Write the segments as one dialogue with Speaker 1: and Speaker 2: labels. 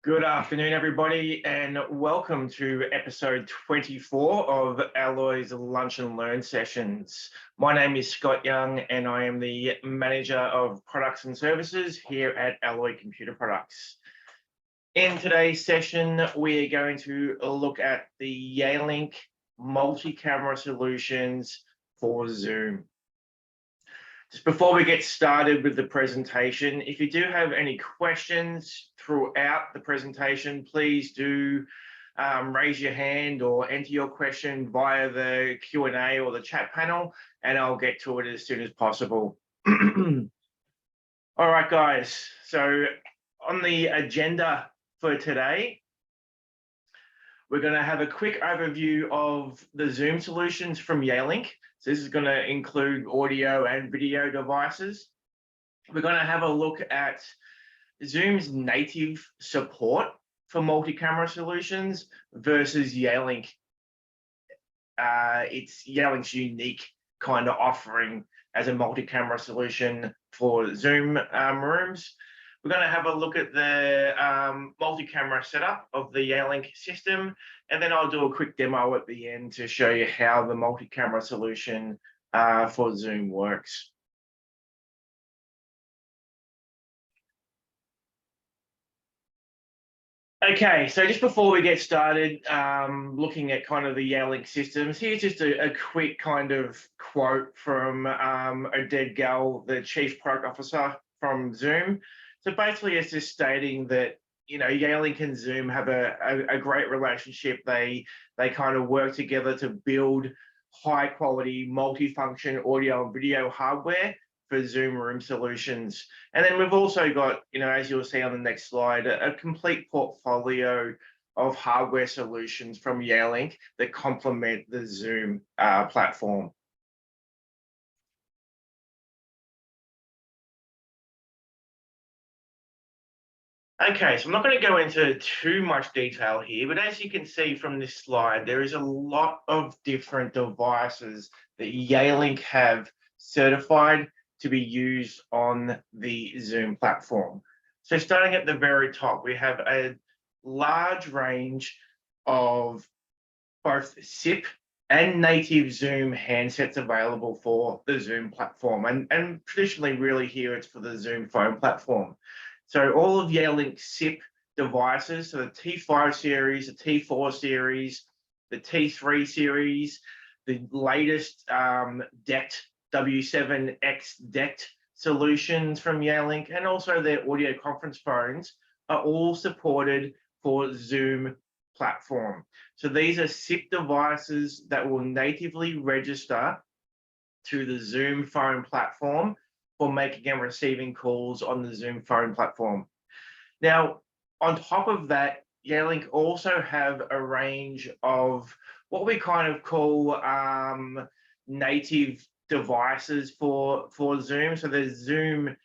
Speaker 1: Good afternoon, everybody, and welcome to episode 24 of Alloy's Lunch and Learn sessions. My name is Scott Young, and I am the Manager of Products and Services here at Alloy Computer Products. In today's session, we are going to look at the Yealink multi-camera solutions for Zoom. Just before we get started with the presentation, if you do have any questions throughout the presentation, please do raise your hand or enter your question via the Q&A or the chat panel, and I'll get to it as soon as possible. All right, guys. So on the agenda for today, we're going to have a quick overview of the Zoom solutions from Yealink. So this is going to include audio and video devices. We're going to have a look at Zoom's native support for multi-camera solutions versus Yealink. It's Yealink's unique kind of offering as a multi-camera solution for Zoom rooms. We're going to have a look at the multi-camera setup of the Yealink system, and then I'll do a quick demo at the end to show you how the multi-camera solution for Zoom works. Okay, so just before we get started looking at kind of the Yealink systems, here's just a quick kind of quote from Oded Gal, the Chief Product Officer from Zoom. So basically, it's just stating that, you know, Yealink and Zoom have a great relationship. They kind of work together to build high quality multifunction audio and video hardware for Zoom room solutions. And then we've also got, you know, as you'll see on the next slide, a complete portfolio of hardware solutions from Yealink that complement the Zoom platform. Okay, so I'm not going to go into too much detail here, but as you can see from this slide, there is a lot of different devices that Yealink have certified to be used on the Zoom platform. So starting at the very top, we have a large range of both SIP and native Zoom handsets available for the Zoom platform. And traditionally, really here, it's for the Zoom phone platform. So all of Yealink's SIP devices, so the T5 series, the T4 series, the T3 series, the latest DECT W7X DECT solutions from Yealink, and also their audio conference phones are all supported for Zoom platform. So these are SIP devices that will natively register to the Zoom phone platform for making and receiving calls on the Zoom phone platform. Now, on top of that, Yealink also have a range of what we kind of call native devices for Zoom. So there's Zoom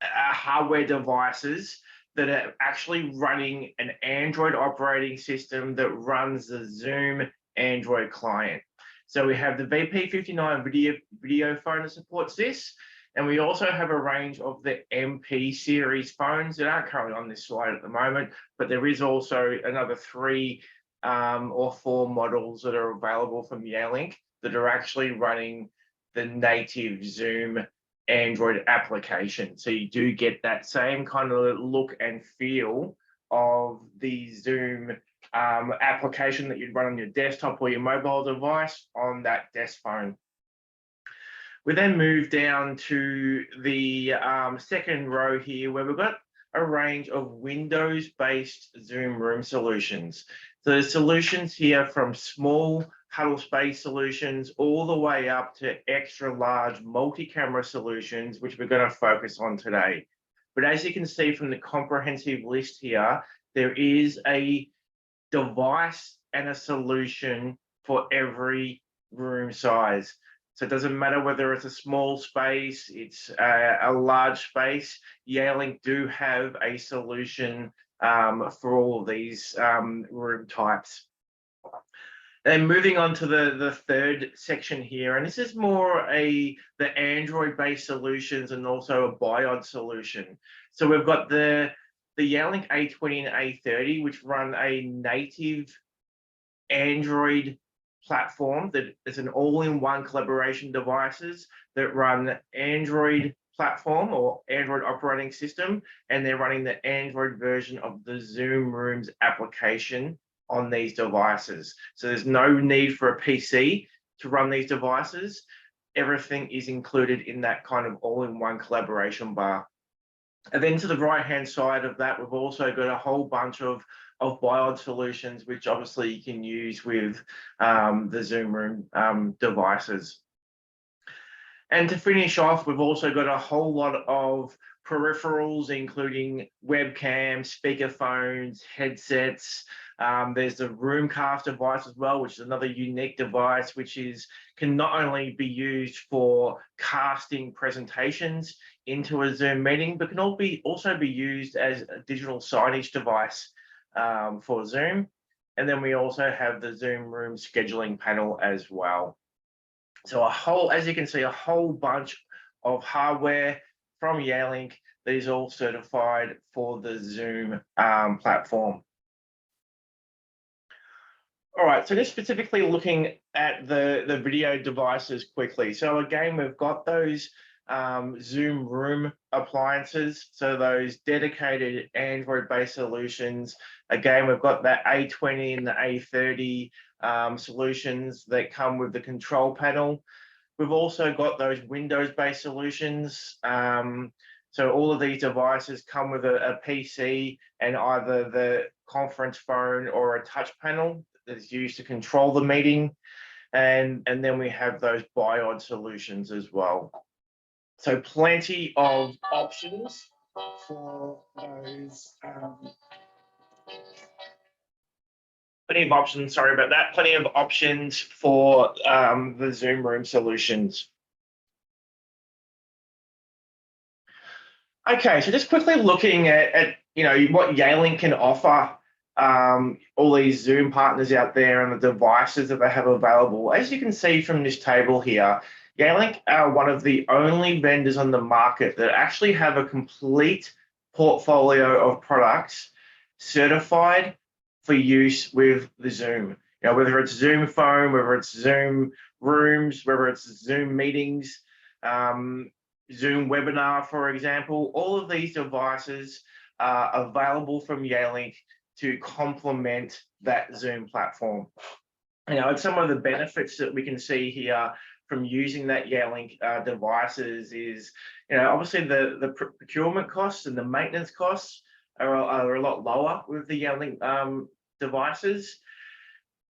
Speaker 1: hardware devices that are actually running an Android operating system that runs the Zoom Android client. So we have the VP59 video phone that supports this, and we also have a range of the MP series phones that aren't currently on this slide at the moment, but there is also another 3 or 4 models that are available from Yealink that are actually running the native Zoom Android application. So you do get that same kind of look and feel of the Zoom application that you'd run on your desktop or your mobile device on that desk phone. We then move down to the second row here, where we've got a range of Windows-based Zoom room solutions. So the solutions here from small huddle space solutions all the way up to extra large multi-camera solutions, which we're going to focus on today. But as you can see from the comprehensive list here, there is a device and a solution for every room size. So it doesn't matter whether it's a small space, it's a large space, Yealink do have a solution for all of these room types. And moving on to the third section here, and this is more the Android-based solutions and also a BIOD solution. So we've got the Yealink A20 and A30, which run a native Android platform that is an all-in-one collaboration devices that run Android platform or Android operating system, and they're running the Android version of the Zoom Rooms application on these devices. So there's no need for a PC to run these devices. Everything is included in that kind of all-in-one collaboration bar. And then to the right-hand side of that, we've also got a whole bunch of BIOD solutions, which obviously you can use with the Zoom Room devices. And to finish off, we've also got a whole lot of peripherals, including webcams, speakerphones, headsets. There's the Roomcast device as well, which is another unique device, which can not only be used for casting presentations into a Zoom meeting, but can also be used as a digital signage device for Zoom. And then we also have the Zoom Room scheduling panel as well. So as you can see, a whole bunch of hardware from Yealink that is all certified for the Zoom platform. All right, so just specifically looking at the video devices quickly. So again, we've got those Zoom Room appliances, so those dedicated Android-based solutions. Again, we've got that A20 and the A30 solutions that come with the control panel. We've also got those Windows-based solutions. So all of these devices come with a PC and either the conference phone or a touch panel that is used to control the meeting. And then we have those BIOD solutions as well. So plenty of options for those. Plenty of options, sorry about that. Plenty of options for the Zoom Room solutions. Okay, so just quickly looking at what Yealink can offer all these Zoom partners out there and the devices that they have available. As you can see from this table here, Yealink are one of the only vendors on the market that actually have a complete portfolio of products certified for use with the Zoom. Whether it's Zoom Phone, whether it's Zoom Rooms, whether it's Zoom Meetings, Zoom Webinar, for example, all of these devices are available from Yealink to complement that Zoom platform. And some of the benefits that we can see here from using that Yealink devices is, obviously the procurement costs and the maintenance costs are a lot lower with the Yealink devices.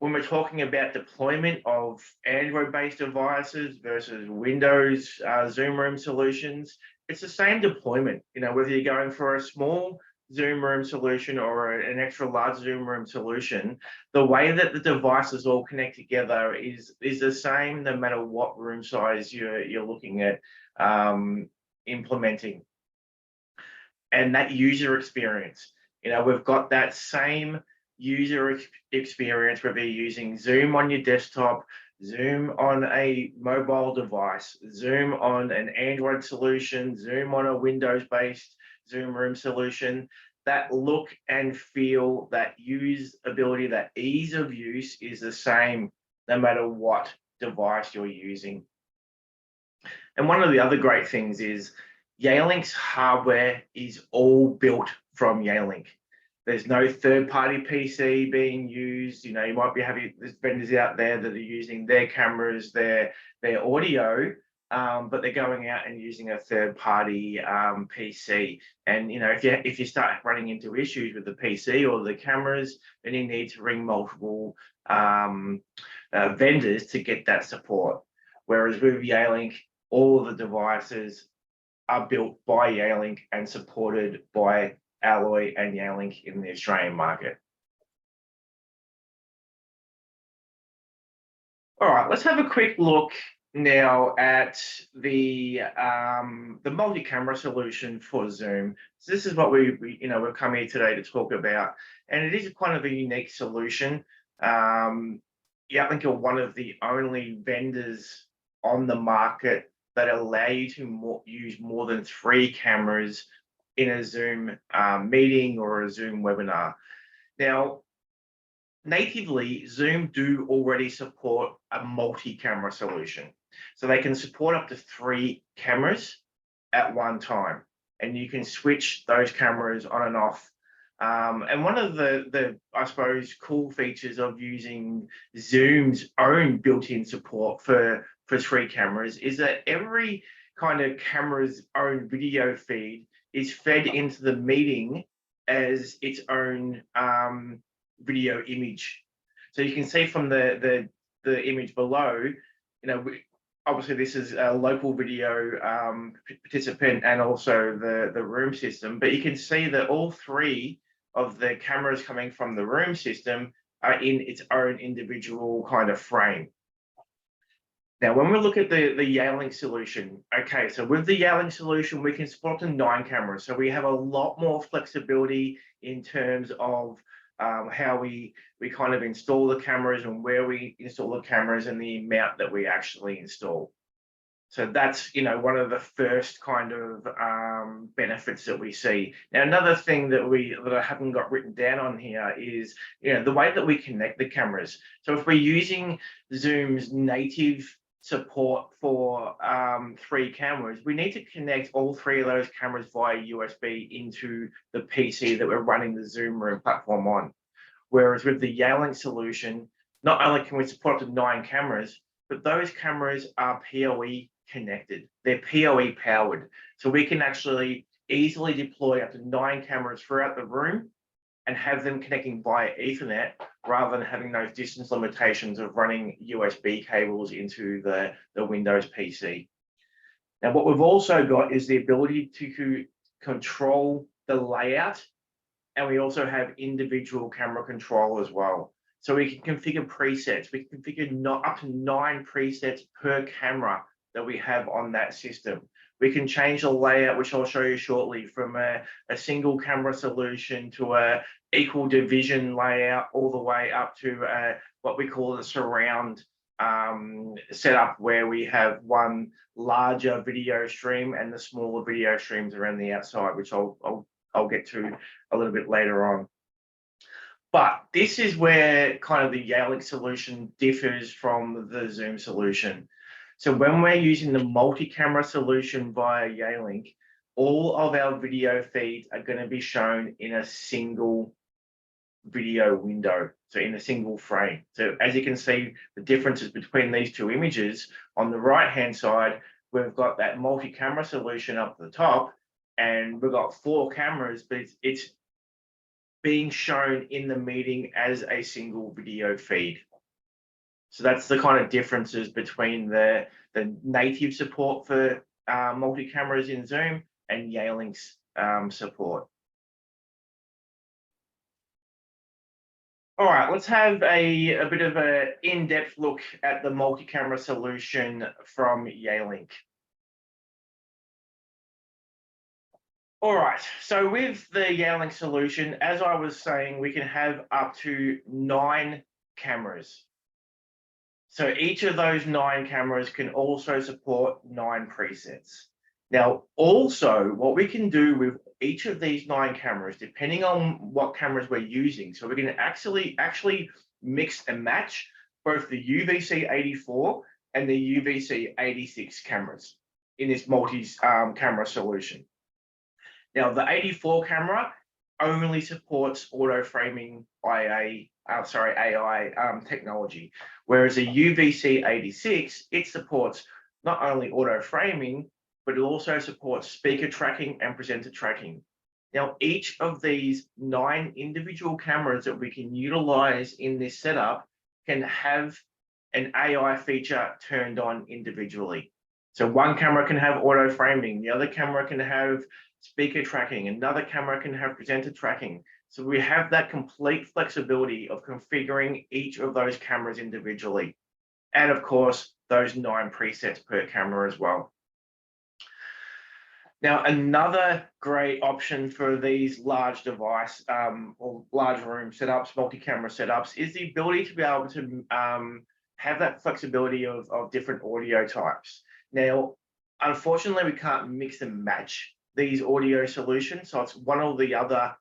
Speaker 1: When we're talking about deployment of Android-based devices versus Windows Zoom Room solutions, it's the same deployment. Whether you're going for a small Zoom Room solution or an extra large Zoom Room solution, the way that the devices all connect together is the same no matter what room size you're looking at implementing. And that user experience, we've got that same user experience whether you're using Zoom on your desktop, Zoom on a mobile device, Zoom on an Android solution, Zoom on a Windows-based Zoom Room solution. That look and feel, that usability, that ease of use is the same no matter what device you're using. And one of the other great things is Yealink's hardware is all built from Yealink. There's no third-party PC being used. You might be having vendors out there that are using their cameras, their audio, but they're going out and using a third-party PC. And if you start running into issues with the PC or the cameras, then you need to ring multiple vendors to get that support. Whereas with Yealink, all of the devices are built by Yealink and supported by Alloy and Yealink in the Australian market. All right, let's have a quick look now at the multi-camera solution for Zoom. So this is what we've come here today to talk about, and it is kind of a unique solution. Yealink are one of the only vendors on the market that allow you to use more than 3 cameras in a Zoom meeting or a Zoom webinar. Now, natively, Zoom do already support a multi-camera solution. So they can support up to 3 cameras at one time, and you can switch those cameras on and off. And one of the I suppose cool features of using Zoom's own built-in support for 3 cameras is that every kind of camera's own video feed is fed into the meeting as its own video image. So you can see from the image below, obviously this is a local video participant and also the room system, but you can see that all 3 of the cameras coming from the room system are in its own individual kind of frame. Now, when we look at the Yealink solution, okay, so with the Yealink solution, we can support up to 9 cameras. So we have a lot more flexibility in terms of how we kind of install the cameras and where we install the cameras and the amount that we actually install. So that's, one of the first kind of benefits that we see. Now, another thing that I haven't got written down on here is, the way that we connect the cameras. So if we're using Zoom's native support for 3 cameras, we need to connect all 3 of those cameras via USB into the PC that we're running the Zoom Room platform on. Whereas with the Yealink solution, not only can we support up to 9 cameras, but those cameras are PoE connected. They're PoE powered. So we can actually easily deploy up to 9 cameras throughout the room and have them connecting via Ethernet rather than having those distance limitations of running USB cables into the Windows PC. Now, what we've also got is the ability to control the layout, and we also have individual camera control as well. So we can configure presets. We can configure up to 9 presets per camera that we have on that system. We can change the layout, which I'll show you shortly, from a single camera solution to a equal division layout, all the way up to what we call the surround setup, where we have one larger video stream and the smaller video streams around the outside, which I'll get to a little bit later on. But this is where kind of the Yealink solution differs from the Zoom solution. So when we're using the multi-camera solution via Yealink, all of our video feeds are going to be shown in a single video window, so in a single frame. So as you can see, the differences between these 2 images, on the right-hand side, we've got that multi-camera solution up at the top, and we've got 4 cameras, but it's being shown in the meeting as a single video feed. So that's the kind of differences between the native support for multi-cameras in Zoom and Yealink's support. All right, let's have a bit of an in-depth look at the multi-camera solution from Yealink. All right, so with the Yealink solution, as I was saying, we can have up to 9 cameras. So each of those 9 cameras can also support 9 presets. Now, also, what we can do with each of these 9 cameras, depending on what cameras we're using, so we can actually mix and match both the UVC-84 and the UVC-86 cameras in this multi-camera solution. Now, the 84 camera only supports auto-framing AI technology, whereas a UVC-86, it supports not only auto-framing, but it also supports speaker tracking and presenter tracking. Now, each of these 9 individual cameras that we can utilize in this setup can have an AI feature turned on individually. So one camera can have auto framing, the other camera can have speaker tracking, another camera can have presenter tracking. So we have that complete flexibility of configuring each of those cameras individually. And of course, those 9 presets per camera as well. Now, another great option for these large device or large room setups, multi-camera setups, is the ability to be able to have that flexibility of different audio types. Now, unfortunately, we can't mix and match these audio solutions, so it's one or the other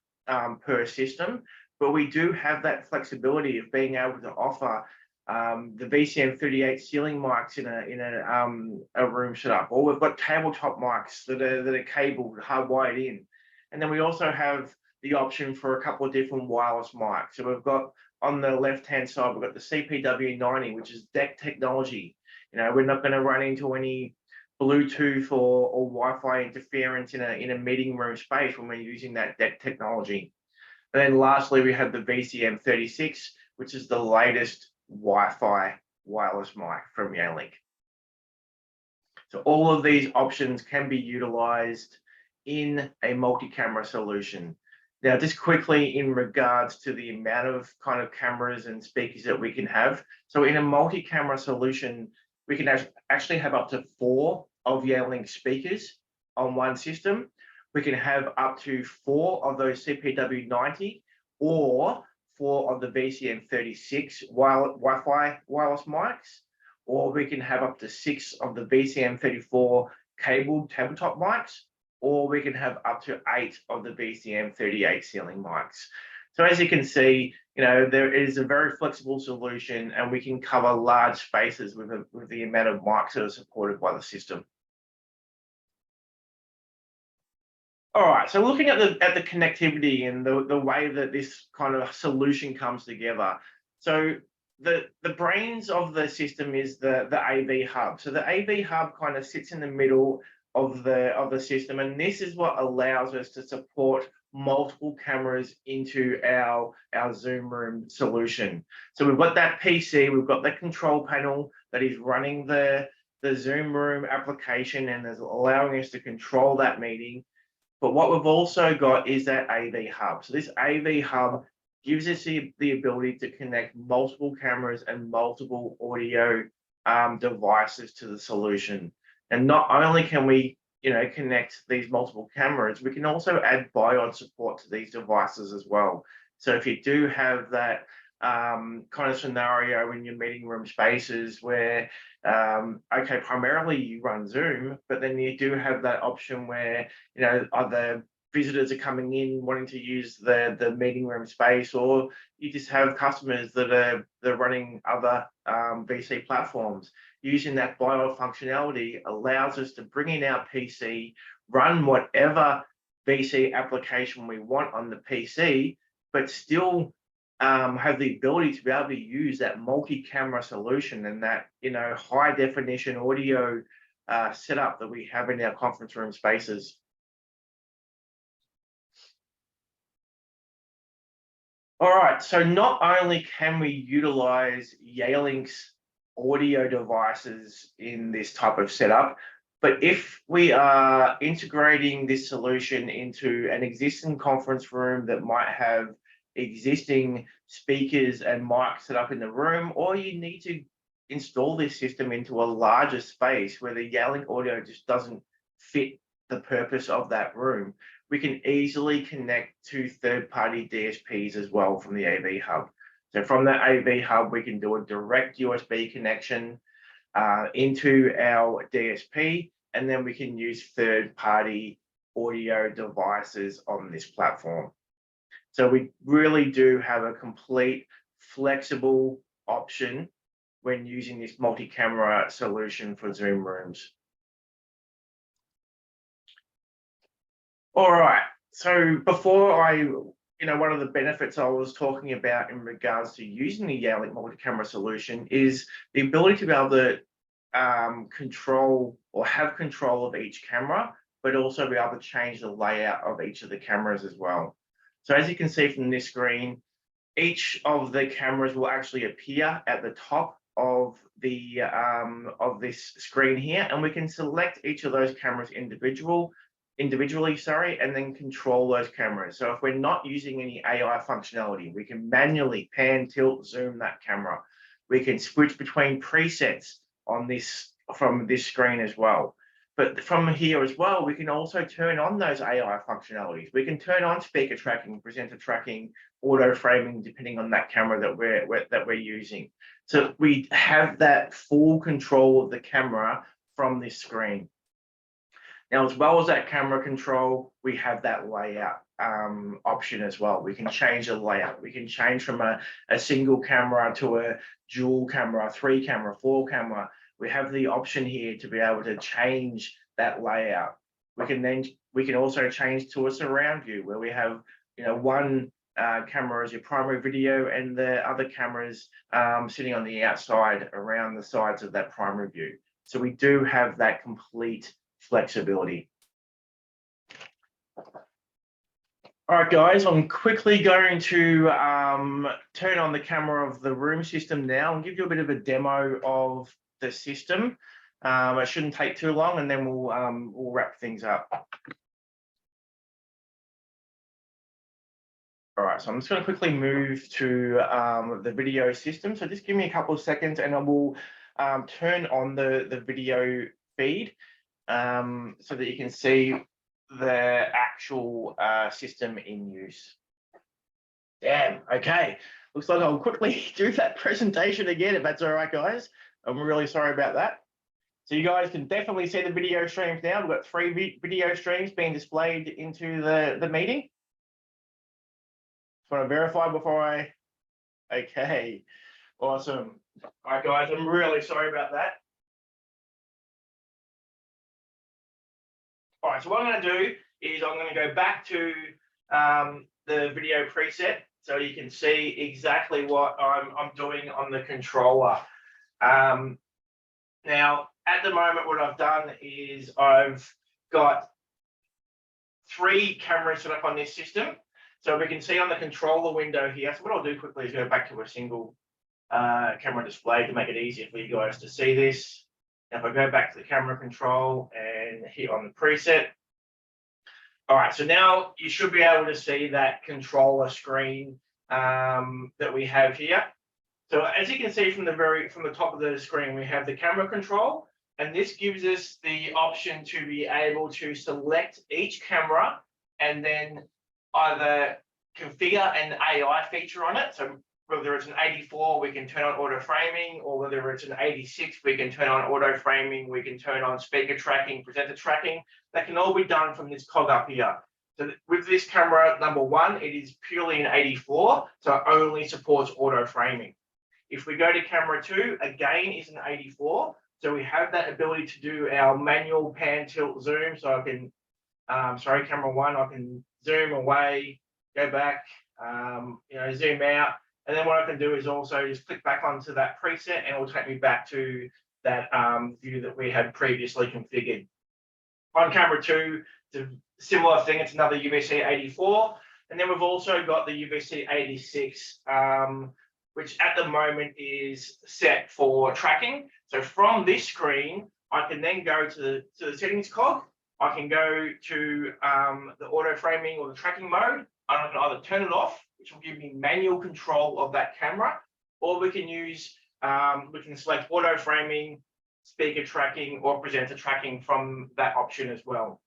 Speaker 1: per system, but we do have that flexibility of being able to offer the VCM38 ceiling mics in a room setup, or we've got tabletop mics that are cabled, hardwired in, and then we also have the option for a couple of different wireless mics. So we've got on the left-hand side, we've got the CPW90, which is DEC technology. You know, we're not going to run into any Bluetooth or Wi-Fi interference in a meeting room space when we're using that DEC technology. And then lastly, we have the VCM36, which is the latest Wi-Fi wireless mic from Yealink. So all of these options can be utilized in a multi-camera solution. Now, just quickly in regards to the amount of kind of cameras and speakers that we can have. So in a multi-camera solution, we can actually have up to 4 of Yealink speakers on one system. We can have up to 4 of those CPW90 or 4 of the VCM36 Wi-Fi wireless mics, or we can have up to 6 of the VCM34 cabled tabletop mics, or we can have up to 8 of the VCM38 ceiling mics. So as you can see, you know, there is a very flexible solution, and we can cover large spaces with the amount of mics that are supported by the system. All right, so looking at the connectivity and the way that this kind of solution comes together. So the brains of the system is the AV hub. So the AV hub kind of sits in the middle of the system, and this is what allows us to support multiple cameras into our Zoom room solution. So we've got that PC, we've got the control panel that is running the Zoom room application and is allowing us to control that meeting. But what we've also got is that AV hub. So this AV hub gives us the ability to connect multiple cameras and multiple audio devices to the solution. And not only can we, you know, connect these multiple cameras, we can also add biod support to these devices as well. So if you do have that kind of scenario in your meeting room spaces where, okay, primarily you run Zoom, but then you do have that option where, you know, other visitors are coming in wanting to use the meeting room space, or you just have customers that are running other VC platforms. Using that biod functionality allows us to bring in our PC, run whatever VC application we want on the PC, but still have the ability to be able to use that multi-camera solution and that, you know, high definition audio setup that we have in our conference room spaces. All right, so not only can we utilize Yealink's audio devices in this type of setup, but if we are integrating this solution into an existing conference room that might have existing speakers and mics set up in the room, or you need to install this system into a larger space where the Yealink audio just doesn't fit the purpose of that room, we can easily connect to third-party DSPs as well from the AV hub. So from that AV hub, we can do a direct USB connection into our DSP, and then we can use third-party audio devices on this platform. So we really do have a complete flexible option when using this multi-camera solution for Zoom rooms. All right, so before one of the benefits I was talking about in regards to using the Yealink multi-camera solution is the ability to be able to control or have control of each camera, but also be able to change the layout of each of the cameras as well. So as you can see from this screen, each of the cameras will actually appear at the top of the this screen here, and we can select each of those cameras individually, and then control those cameras. So if we're not using any AI functionality, we can manually pan, tilt, zoom that camera. We can switch between presets on this from this screen as well. But from here as well, we can also turn on those AI functionalities. We can turn on speaker tracking, presenter tracking, auto framing, depending on that camera that we're using. So we have that full control of the camera from this screen. Now, as well as that camera control, we have that layout option as well. We can change the layout. We can change from a single camera to a dual camera, 3 camera, 4 camera. We have the option here to be able to change that layout. We can also change to a surround view where we have, one camera as your primary video and the other cameras sitting on the outside around the sides of that primary view. So we do have that complete flexibility. All right, guys, I'm quickly going to turn on the camera of the room system now and give you a bit of a demo of the system. It shouldn't take too long, and then we'll wrap things up. All right, so I'm just going to quickly move to the video system. So just give me a couple of seconds, and I will turn on the video feed so that you can see the actual system in use. Damn, okay. Looks like I'll quickly do that presentation again, if that's all right, guys. I'm really sorry about that. So you guys can definitely see the video streams now. We've got 3 video streams being displayed into the meeting. Just want to verify before I... Okay, awesome. All right, guys, I'm really sorry about that. All right, so what I'm going to do is I'm going to go back to the video preset so you can see exactly what I'm doing on the controller. Now, at the moment, what I've done is I've got 3 cameras set up on this system. So we can see on the controller window here. So what I'll do quickly is go back to a single camera display to make it easier for you guys to see this. Now, if I go back to the camera control and hit on the preset. All right, so now you should be able to see that controller screen that we have here. So as you can see from the top of the screen, we have the camera control, and this gives us the option to be able to select each camera and then either configure an AI feature on it. So whether it's an 84, we can turn on auto framing, or whether it's an 86, we can turn on auto framing, we can turn on speaker tracking, presenter tracking. That can all be done from this cog up here. So with this camera, number 1, it is purely an 84, so it only supports auto framing. If we go to camera 2, again is an 84, so we have that ability to do our manual pan, tilt, zoom. So I can, camera 1, I can zoom away, go back, zoom out. And then what I can do is also just click back onto that preset, and it will take me back to that view that we had previously configured. On camera 2, it's a similar thing. It's another UVC 84. And then we've also got the UVC 86, which at the moment is set for tracking. So from this screen, I can then go to the settings cog. I can go to the auto framing or the tracking mode. I can either turn it off, which will give me manual control of that camera, or we can use, we can select auto framing, speaker tracking, or presenter tracking from that option as well.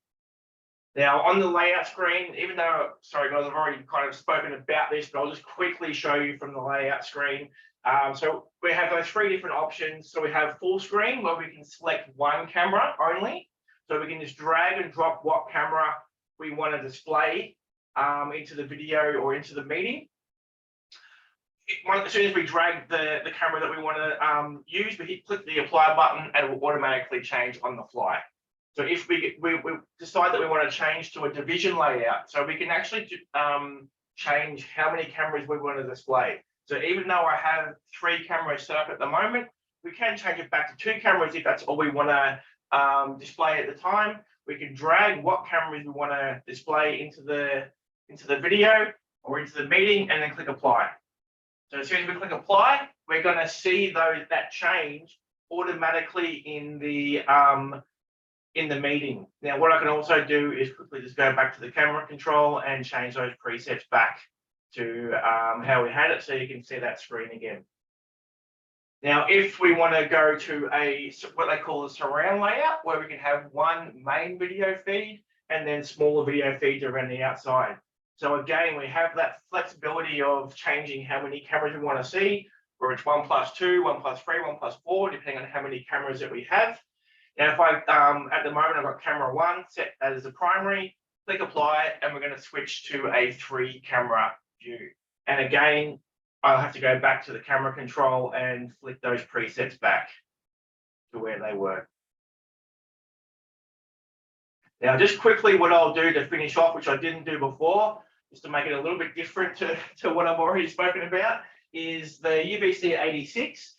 Speaker 1: Now on the layout screen, even though, sorry guys, I've already kind of spoken about this, but I'll just quickly show you from the layout screen. So we have those 3 different options. So we have full screen, where we can select 1 camera only. So we can just drag and drop what camera we want to display into the video or into the meeting. As soon as we drag the camera that we want to use, we click the apply button, and it will automatically change on the fly. So if we decide that we want to change to a division layout, so we can actually change how many cameras we want to display. So even though I have 3 cameras set up at the moment, we can change it back to 2 cameras if that's all we want to display at the time. We can drag what cameras we want to display into the video or into the meeting, and then click apply. So as soon as we click apply, we're going to see that change automatically in the meeting. Now, what I can also do is quickly just go back to the camera control and change those presets back to how we had it, so you can see that screen again. Now, if we want to go to what they call a surround layout, where we can have one main video feed and then smaller video feeds around the outside. So again, we have that flexibility of changing how many cameras we want to see, where it's 1+2, 1+3, 1+4, depending on how many cameras that we have. Now, if I, at the moment, I've got camera 1 set as the primary, click apply, and we're going to switch to a 3-camera view. And again, I'll have to go back to the camera control and flick those presets back to where they were. Now, just quickly, what I'll do to finish off, which I didn't do before, just to make it a little bit different to what I've already spoken about, is the UVC86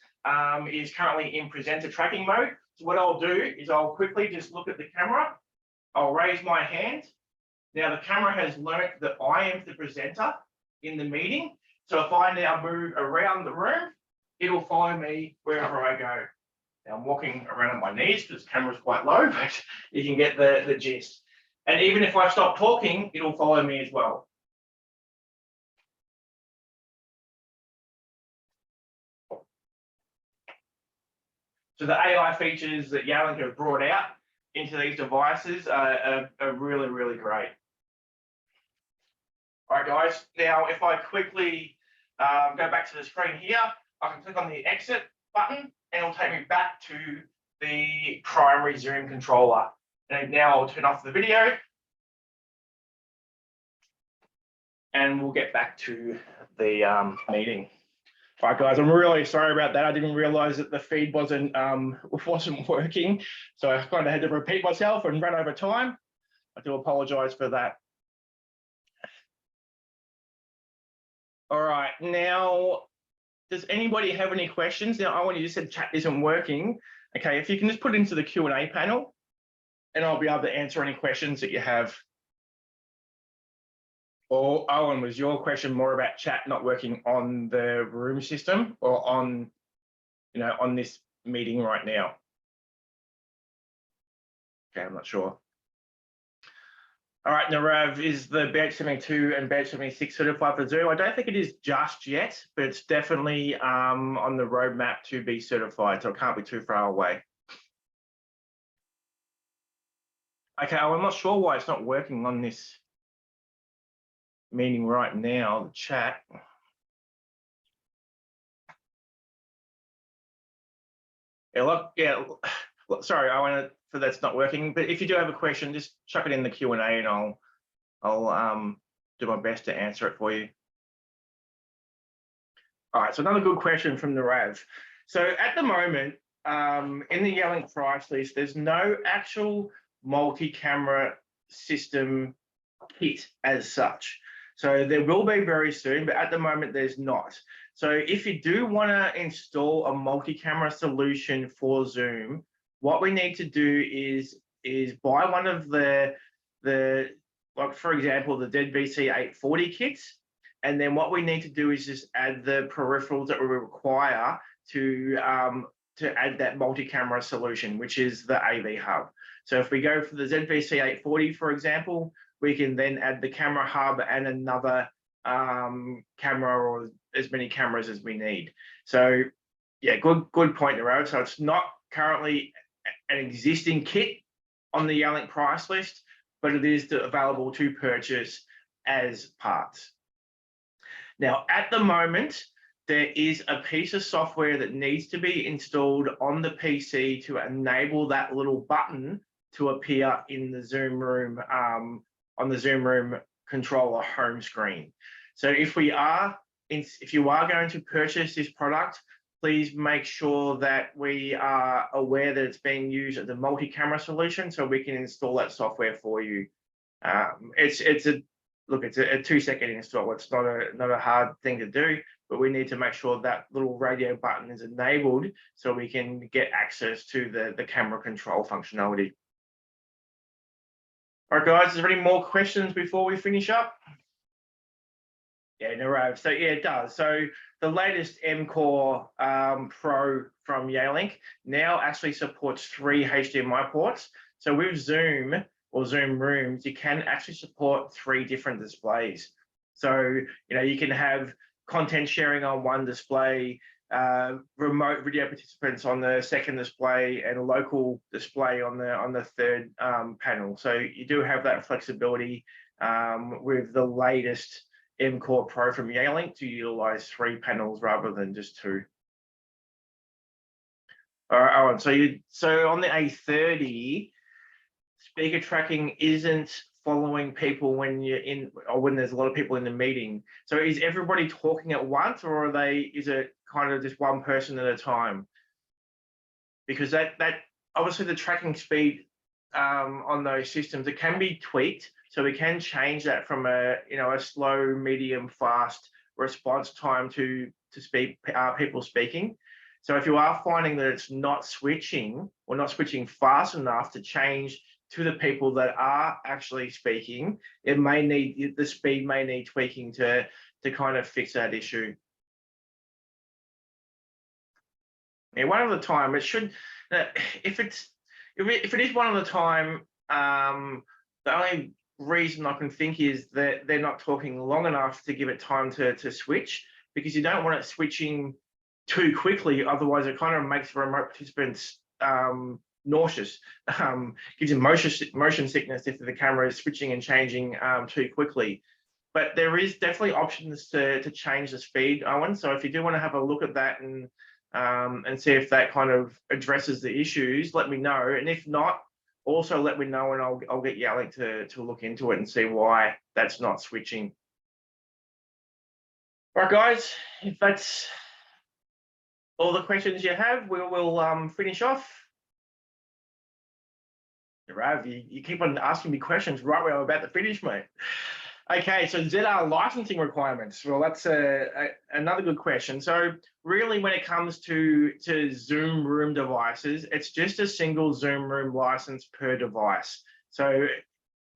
Speaker 1: is currently in presenter tracking mode. So what I'll do is I'll quickly just look at the camera. I'll raise my hand. Now, the camera has learnt that I am the presenter in the meeting. So if I now move around the room, it'll follow me wherever I go. Now I'm walking around on my knees because the camera's quite low, but you can get the gist. And even if I stop talking, it'll follow me as well. So the AI features that Yealink have brought out into these devices are really, really great. All right, guys. Now, if I quickly go back to the screen here, I can click on the exit button and it'll take me back to the primary Zoom controller. And now I'll turn off the video and we'll get back to the meeting. All right, guys, I'm really sorry about that. I didn't realize that the feed wasn't working. So I kind of had to repeat myself and run over time. I do apologize for that. All right, now, does anybody have any questions? Now, I want you to say chat isn't working. Okay, if you can just put it into the Q&A panel and I'll be able to answer any questions that you have. Or Owen, was your question more about chat not working on the room system or on, on this meeting right now? Okay, I'm not sure. All right, Narav, is the BH72 and BH76 certified for Zoom? I don't think it is just yet, but it's definitely on the roadmap to be certified, so it can't be too far away. Okay, I'm not sure why it's not working on this meeting right now, the chat. Sorry, I want to. So that's not working. But if you do have a question, just chuck it in the Q&A and I'll do my best to answer it for you. All right, so another good question from Narav. So at the moment, in the Yealink price list, there's no actual multi-camera system kit as such. So there will be very soon, but at the moment there's not. So if you do want to install a multi-camera solution for Zoom, what we need to do is buy one of the like, for example, the ZVC840 kits. And then what we need to do is just add the peripherals that we require to add that multi-camera solution, which is the AV hub. So if we go for the ZVC840, for example, we can then add the camera hub and another camera or as many cameras as we need. So yeah, good point, Nero. So it's not currently an existing kit on the Yealink price list, but it is available to purchase as parts. Now, at the moment, there is a piece of software that needs to be installed on the PC to enable that little button to appear in the Zoom room, on the Zoom room controller home screen. So if you are going to purchase this product, please make sure that we are aware that it's being used as a multi-camera solution so we can install that software for you. It's a 2-second install. It's not a hard thing to do, but we need to make sure that little radio button is enabled so we can get access to the camera control functionality. All right, guys, is there any more questions before we finish up? Yeah, no, so yeah, it does. So the latest M-Core Pro from Yealink now actually supports 3 HDMI ports. So with Zoom or Zoom Rooms, you can actually support 3 different displays. So, you can have content sharing on one display, remote video participants on the second display and a local display on the third panel. So you do have that flexibility with the latest MCore Pro from Yealink to utilize 3 panels rather than just 2. All right, Owen, so on the A30, speaker tracking isn't following people when you're in, or when there's a lot of people in the meeting. So is everybody talking at once, or is it kind of just one person at a time? Because that obviously the tracking speed on those systems, it can be tweaked. So we can change that from a slow, medium, fast response time to people speaking. So if you are finding that it's not switching or not switching fast enough to change to the people that are actually speaking, the speed may need tweaking to kind of fix that issue. Yeah, one at a time. It should, if it is one at a time, the only reason I can think is that they're not talking long enough to give it time to switch, because you don't want it switching too quickly. Otherwise, it kind of makes the remote participants nauseous, gives them motion sickness if the camera is switching and changing too quickly. But there is definitely options to change the speed, Owen. So if you do want to have a look at that and see if that kind of addresses the issues, let me know. And if not, also let me know, and I'll get Yealink to look into it and see why that's not switching. All right, guys, if that's all the questions you have, we will finish off. Rav, you keep on asking me questions right where I'm about to finish, mate. Okay, so ZR licensing requirements. Well, that's another good question. So really, when it comes to Zoom Room devices, it's just a single Zoom Room license per device. So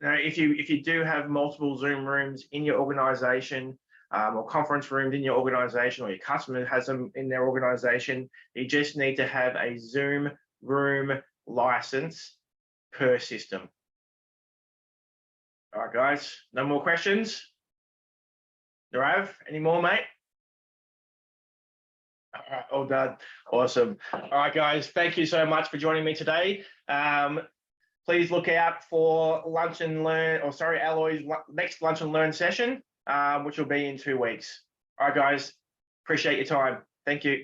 Speaker 1: if you do have multiple Zoom rooms in your organization, or conference rooms in your organization, or your customer has them in their organization, you just need to have a Zoom Room license per system. All right, guys, no more questions? Narav, any more, mate? All right, all done. Awesome. All right, guys, thank you so much for joining me today. Please look out for Lunch and Learn, or sorry, Alloy's next Lunch and Learn session, which will be in 2 weeks. All right, guys, appreciate your time. Thank you.